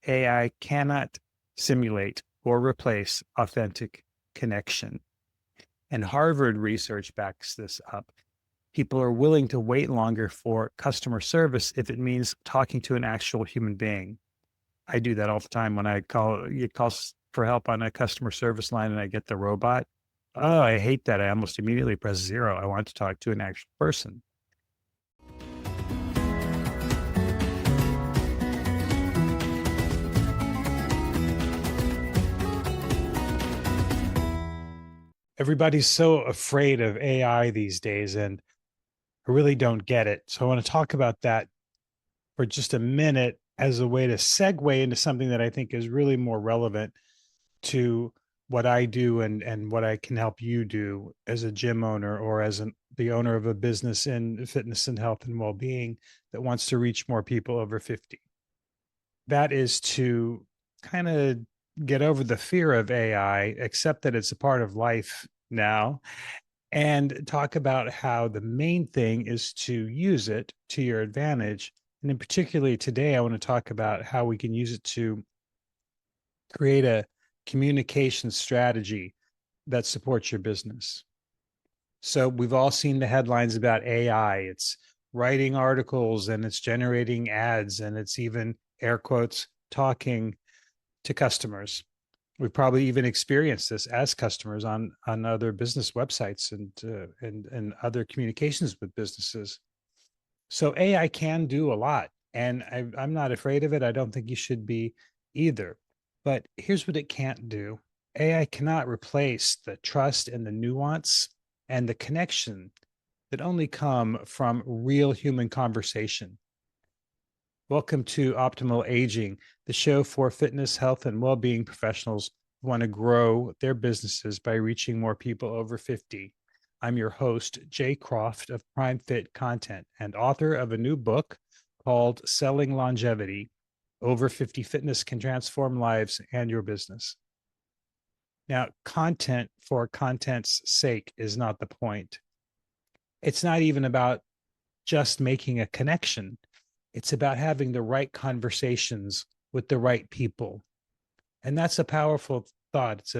AI cannot simulate or replace authentic connection. And Harvard research backs this up. People are willing to wait longer for customer service if it means talking to an actual human being. I do that all the time when I get calls for help on a customer service line and I get the robot. Oh, I hate that. I almost immediately press zero. I want to talk to an actual person. Everybody's so afraid of AI these days, and I really don't get it. So I want to talk about that for just a minute as a way to segue into something that I think is really more relevant to what I do and what I can help you do as a gym owner or as the owner of a business in fitness and health and well-being that wants to reach more people over 50. That is to kind of get over the fear of AI, accept that it's a part of life now, and talk about how the main thing is to use it to your advantage. And in particularly today, I want to talk about how we can use it to create a communication strategy that supports your business. So we've all seen the headlines about AI. It's writing articles and it's generating ads and it's even air quotes talking to customers. We've probably even experienced this as customers on other business websites and other communications with businesses. So AI can do a lot, and I'm not afraid of it. I don't think you should be either. But here's what it can't do: AI cannot replace the trust and the nuance and the connection that only come from real human conversation. Welcome to Optimal Aging, the show for fitness, health, and well-being professionals who want to grow their businesses by reaching more people over 50. I'm your host, Jay Croft of Prime Fit Content and author of a new book called Selling Longevity: Over 50 Fitness Can Transform Lives and Your Business. Now, content for content's sake is not the point. It's not even about just making a connection. It's about having the right conversations with the right people. And that's a powerful thought. It's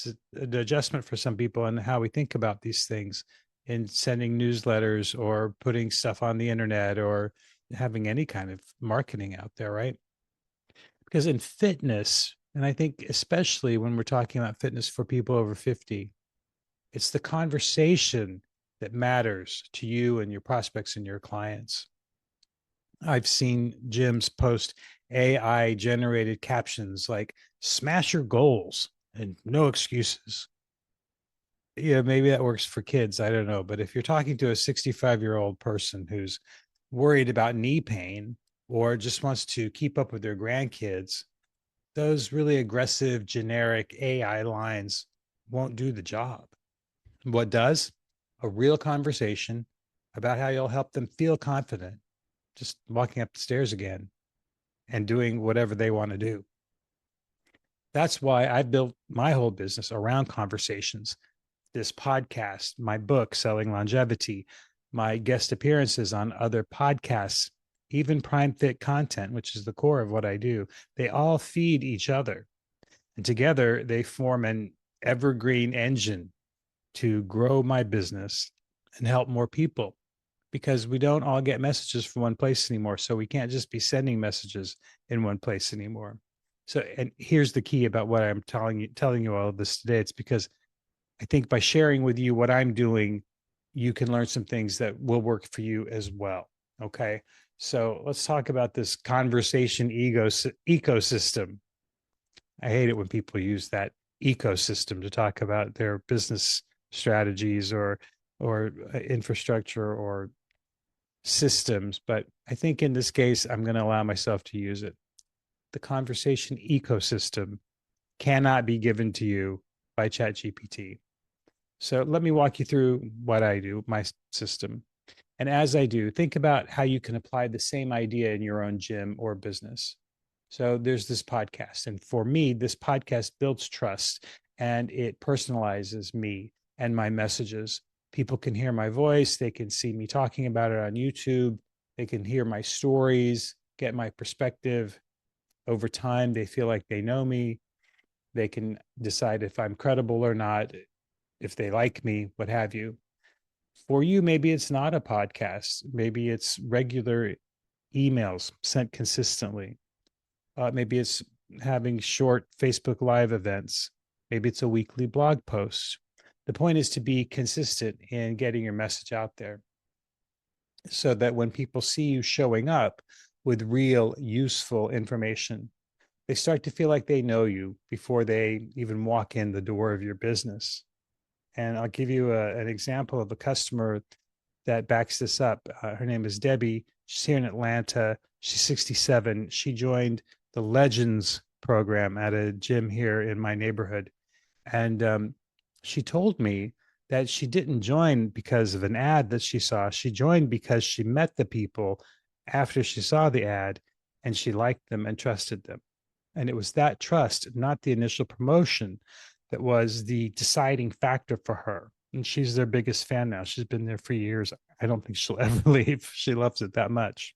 an adjustment for some people and how we think about these things in sending newsletters or putting stuff on the internet or having any kind of marketing out there, right? Because in fitness, and I think especially when we're talking about fitness for people over 50, it's the conversation that matters to you and your prospects and your clients. I've seen gyms post AI generated captions like "smash your goals" and "no excuses." Yeah, maybe that works for kids. I don't know. But if you're talking to a 65-year-old person who's worried about knee pain or just wants to keep up with their grandkids, those really aggressive, generic AI lines won't do the job. What does? A real conversation about how you'll help them feel confident just walking up the stairs again and doing whatever they want to do. That's why I built my whole business around conversations. This podcast, my book, Selling Longevity, my guest appearances on other podcasts, even Prime Fit Content, which is the core of what I do, they all feed each other. And together they form an evergreen engine to grow my business and help more people, because we don't all get messages from one place anymore. So we can't just be sending messages in one place anymore. So, and here's the key about what I'm telling you all of this today. It's because I think by sharing with you what I'm doing, you can learn some things that will work for you as well. Okay. So let's talk about this conversation ecosystem. I hate it when people use that ecosystem to talk about their business strategies or infrastructure or systems, but I think in this case, I'm going to allow myself to use it. The conversation ecosystem cannot be given to you by ChatGPT. So let me walk you through what I do, my system. And as I do, think about how you can apply the same idea in your own gym or business. So there's this podcast. And for me, this podcast builds trust and it personalizes me and my messages. People can hear my voice. They can see me talking about it on YouTube. They can hear my stories, get my perspective. Over time, they feel like they know me. They can decide if I'm credible or not, if they like me, what have you. For you, maybe it's not a podcast. Maybe it's regular emails sent consistently. Maybe it's having short Facebook Live events. Maybe it's a weekly blog post. The point is to be consistent in getting your message out there so that when people see you showing up with real, useful information, they start to feel like they know you before they even walk in the door of your business. And I'll give you an example of a customer that backs this up. Her name is Debbie. She's here in Atlanta. She's 67. She joined the Legends program at a gym here in my neighborhood. And she told me that she didn't join because of an ad that she saw. She joined because she met the people after she saw the ad and she liked them and trusted them. And it was that trust, not the initial promotion, that was the deciding factor for her. And she's their biggest fan now. She's been there for years. I don't think she'll ever leave. She loves it that much.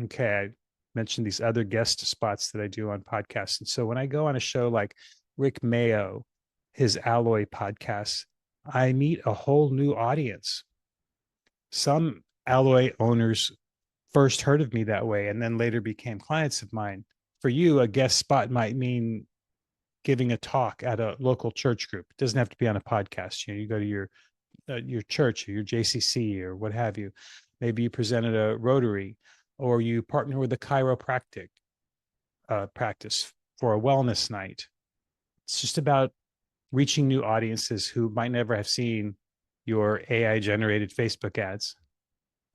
Okay. I mentioned these other guest spots that I do on podcasts. And so when I go on a show like Rick Mayo, his Alloy podcast, I meet a whole new audience. Some Alloy owners first heard of me that way and then later became clients of mine. For you, a guest spot might mean giving a talk at a local church group. It doesn't have to be on a podcast. You go to your church or your JCC or what have you. Maybe you present at a Rotary, or you partner with a chiropractic practice for a wellness night. It's just about reaching new audiences who might never have seen your AI generated Facebook ads.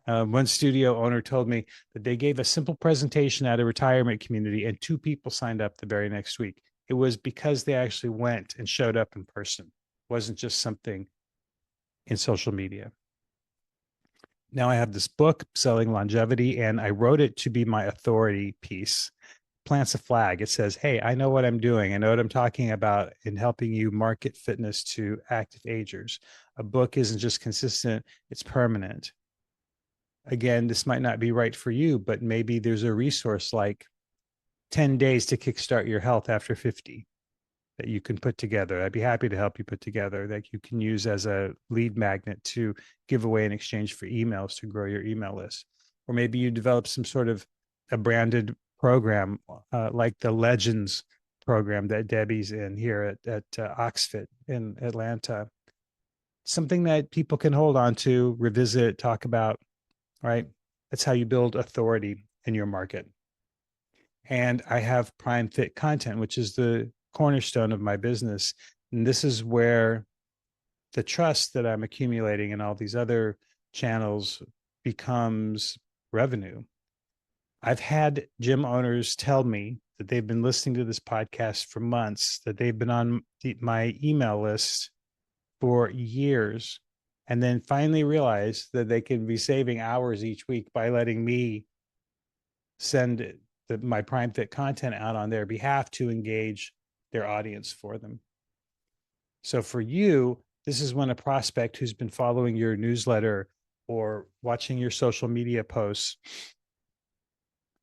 One studio owner told me that they gave a simple presentation at a retirement community and 2 people signed up the very next week. It was because they actually went and showed up in person. It wasn't just something in social media. Now I have this book, Selling Longevity, and I wrote it to be my authority piece. Plants a flag. It says, hey, I know what I'm doing. I know what I'm talking about in helping you market fitness to active agers. A book isn't just consistent, it's permanent. Again, this might not be right for you, but maybe there's a resource like 10 days to kickstart your health after 50 that you can put together. I'd be happy to help you put together that you can use as a lead magnet to give away in exchange for emails to grow your email list. Or maybe you develop some sort of a branded program like the Legends program that Debbie's in here at Oxfit in Atlanta. Something that people can hold on to, revisit, talk about, right? That's how you build authority in your market. And I have Prime Fit content, which is the cornerstone of my business. And this is where the trust that I'm accumulating in all these other channels becomes revenue. I've had gym owners tell me that they've been listening to this podcast for months, that they've been on my email list for years, and then finally realize that they can be saving hours each week by letting me send my Prime Fit content out on their behalf to engage their audience for them. So for you, this is when a prospect who's been following your newsletter or watching your social media posts,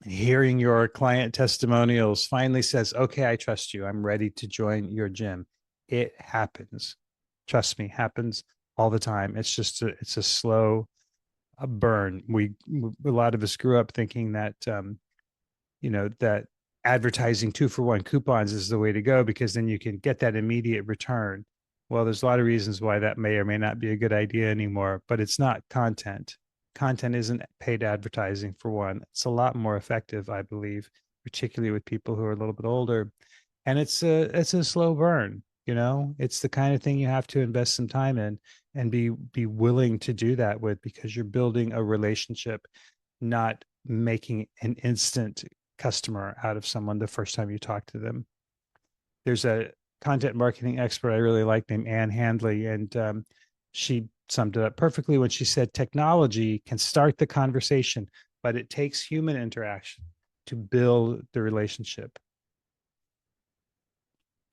hearing your client testimonials, finally says, okay, I trust you. I'm ready to join your gym. It happens. Trust me, happens all the time. It's just it's a slow burn. A lot of us grew up thinking that that advertising 2-for-1 coupons is the way to go because then you can get that immediate return. Well, there's a lot of reasons why that may or may not be a good idea anymore, but it's not content. Content isn't paid advertising, for one. It's a lot more effective, I believe, particularly with people who are a little bit older. And it's a slow burn. It's the kind of thing you have to invest some time in and be willing to do that with, because you're building a relationship, not making an instant customer out of someone the first time you talk to them. There's a content marketing expert I really like named Ann Handley, and she summed it up perfectly when she said technology can start the conversation, but it takes human interaction to build the relationship.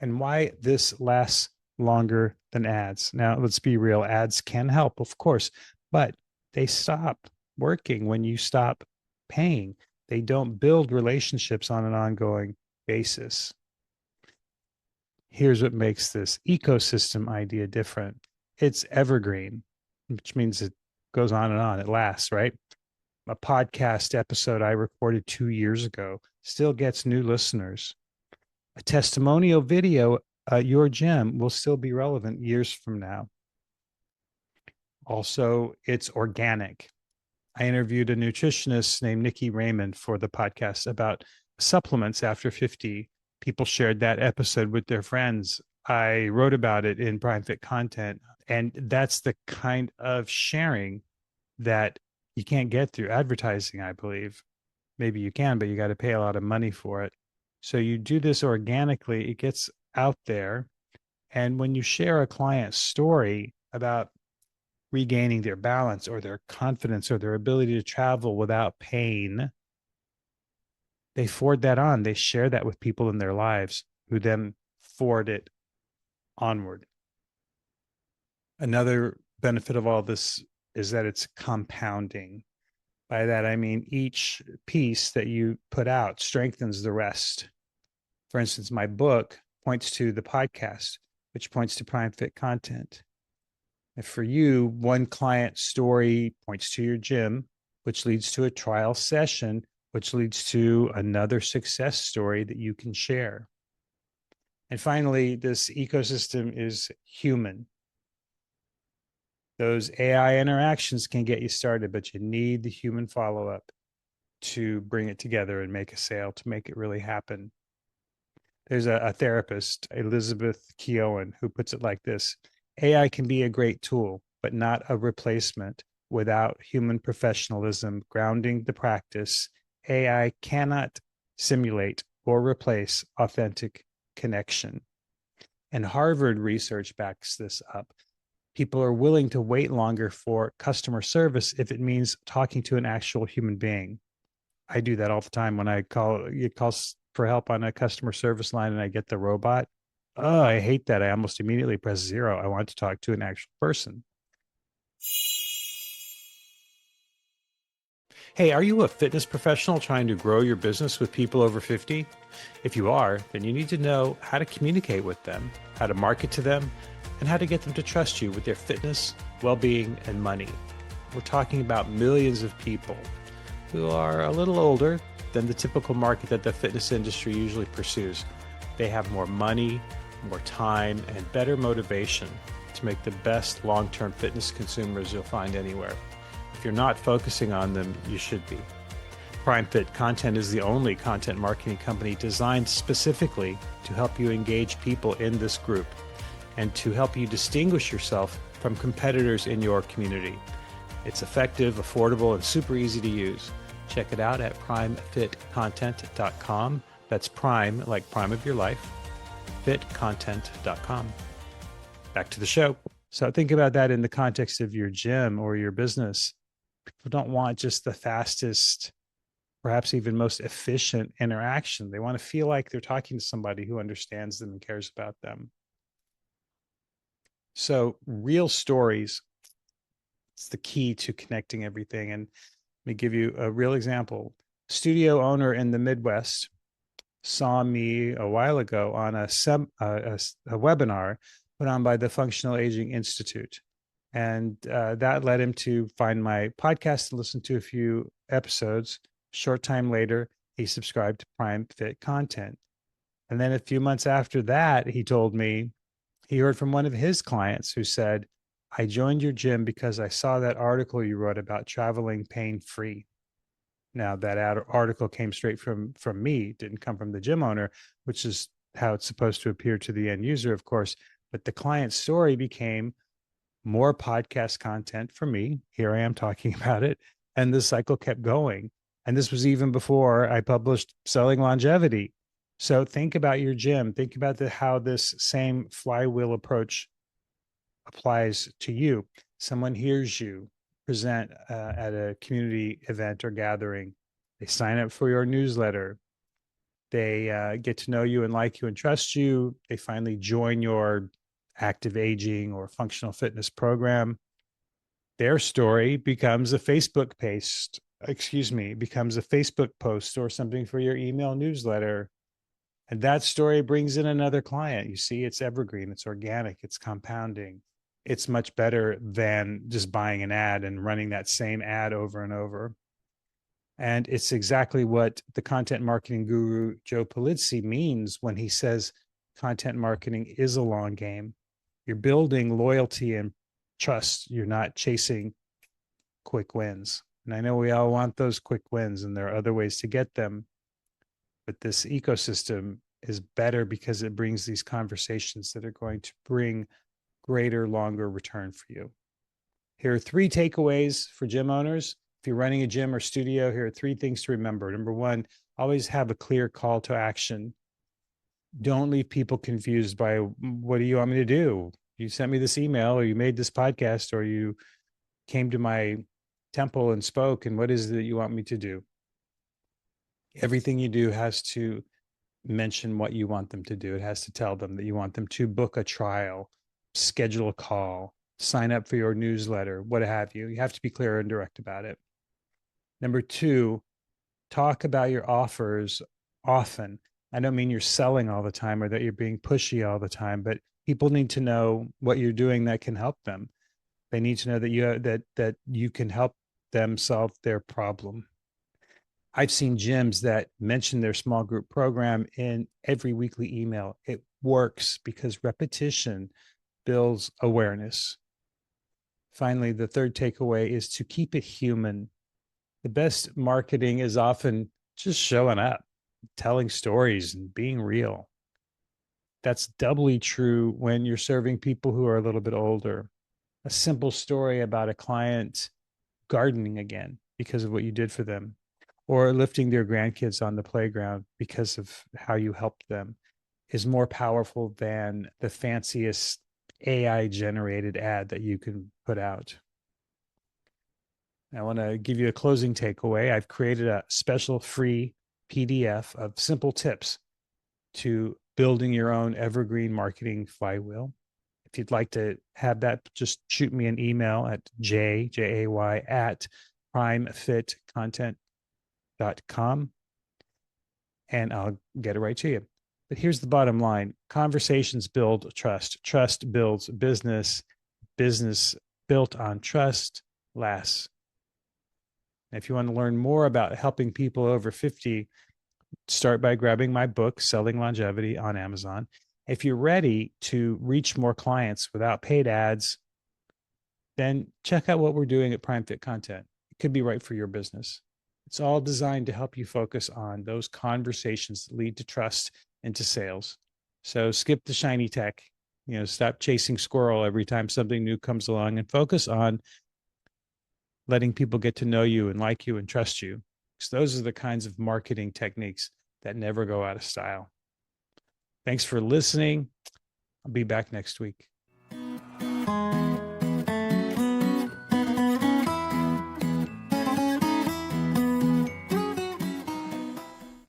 And why this lasts longer than ads. Now, let's be real. Ads can help, of course, but they stop working when you stop paying. They don't build relationships on an ongoing basis. Here's what makes this ecosystem idea different. It's evergreen, which means it goes on and on. It lasts, right? A podcast episode I recorded 2 years ago still gets new listeners. A testimonial video at your gym will still be relevant years from now. Also, it's organic. I interviewed a nutritionist named Nikki Raymond for the podcast about supplements after 50. People shared that episode with their friends. I wrote about it in Prime Fit content. And that's the kind of sharing that you can't get through advertising, I believe. Maybe you can, but you got to pay a lot of money for it. So you do this organically, it gets out there. And when you share a client's story about regaining their balance or their confidence or their ability to travel without pain, they forward that on. They share that with people in their lives who then forward it onward. Another benefit of all this is that it's compounding. By that, I mean each piece that you put out strengthens the rest. For instance, my book points to the podcast, which points to Prime Fit content. And for you, one client story points to your gym, which leads to a trial session, which leads to another success story that you can share. And finally, this ecosystem is human. Those AI interactions can get you started, but you need the human follow-up to bring it together and make a sale, to make it really happen. There's a therapist, Elizabeth Keown, who puts it like this: AI can be a great tool, but not a replacement. Without human professionalism grounding the practice, AI cannot simulate or replace authentic connection. And Harvard research backs this up. People are willing to wait longer for customer service if it means talking to an actual human being. I do that all the time when I call for help on a customer service line and I get the robot. Oh, I hate that. I almost immediately press 0. I want to talk to an actual person. Hey, are you a fitness professional trying to grow your business with people over 50? If you are, then you need to know how to communicate with them, how to market to them, and how to get them to trust you with their fitness, well-being, and money. We're talking about millions of people who are a little older than the typical market that the fitness industry usually pursues. They have more money, more time, and better motivation to make the best long-term fitness consumers you'll find anywhere. If you're not focusing on them, you should be. Prime Fit Content is the only content marketing company designed specifically to help you engage people in this group and to help you distinguish yourself from competitors in your community. It's effective, affordable, and super easy to use. Check it out at primefitcontent.com. That's prime, like prime of your life, fitcontent.com. Back to the show. So think about that in the context of your gym or your business. People don't want just the fastest, perhaps even most efficient interaction. They want to feel like they're talking to somebody who understands them and cares about them. So real stories, it's the key to connecting everything. And let me give you a real example. Studio owner in the Midwest saw me a while ago on a webinar put on by the Functional Aging Institute. And that led him to find my podcast and listen to a few episodes. Short time later, he subscribed to Prime Fit Content. And then a few months after that, he told me he heard from one of his clients who said, I joined your gym because I saw that article you wrote about traveling pain-free. Now, that article came straight from me, didn't come from the gym owner, which is how it's supposed to appear to the end user, of course. But the client's story became more podcast content for me. Here I am talking about it. And the cycle kept going. And this was even before I published Selling Longevity. So think about your gym. Think about how this same flywheel approach applies to you. Someone hears you present at a community event or gathering. They sign up for your newsletter. They get to know you and like you and trust you. They finally join your active aging or functional fitness program. Their story becomes a Facebook becomes a Facebook post or something for your email newsletter. And that story brings in another client. You see, it's evergreen, it's organic, it's compounding. It's much better than just buying an ad and running that same ad over and over. And it's exactly what the content marketing guru Joe Polizzi means when he says content marketing is a long game. You're building loyalty and trust. You're not chasing quick wins. And I know we all want those quick wins, and there are other ways to get them. But this ecosystem is better because it brings these conversations that are going to bring greater, longer return for you. Here are 3 takeaways for gym owners. If you're running a gym or studio, here are 3 things to remember. Number 1, always have a clear call to action. Don't leave people confused by, what do you want me to do? You sent me this email, or you made this podcast, or you came to my temple and spoke, and what is it that you want me to do? Everything you do has to mention what you want them to do. It has to tell them that you want them to book a trial, schedule a call, sign up for your newsletter, what have you. You have to be clear and direct about it. Number 2, talk about your offers often. I don't mean you're selling all the time or that you're being pushy all the time, but people need to know what you're doing that can help them. They need to know that you can help them solve their problem. I've seen gyms that mention their small group program in every weekly email. It works because repetition builds awareness. Finally, the 3rd takeaway is to keep it human. The best marketing is often just showing up, telling stories, and being real. That's doubly true when you're serving people who are a little bit older. A simple story about a client gardening again because of what you did for them, or lifting their grandkids on the playground because of how you helped them, is more powerful than the fanciest AI generated ad that you can put out. I want to give you a closing takeaway. I've created a special free PDF of simple tips to building your own evergreen marketing flywheel. If you'd like to have that, just shoot me an email at jay at primefitcontent.com, and I'll get it right to you. But here's the bottom line. Conversations build trust. Trust builds business. Business built on trust lasts. And if you want to learn more about helping people over 50, start by grabbing my book, Selling Longevity, on Amazon. If you're ready to reach more clients without paid ads, then check out what we're doing at Prime Fit Content. It could be right for your business. It's all designed to help you focus on those conversations that lead to trust and to sales. So skip the shiny tech, stop chasing squirrel every time something new comes along, and focus on letting people get to know you and like you and trust you. Because those are the kinds of marketing techniques that never go out of style. Thanks for listening. I'll be back next week.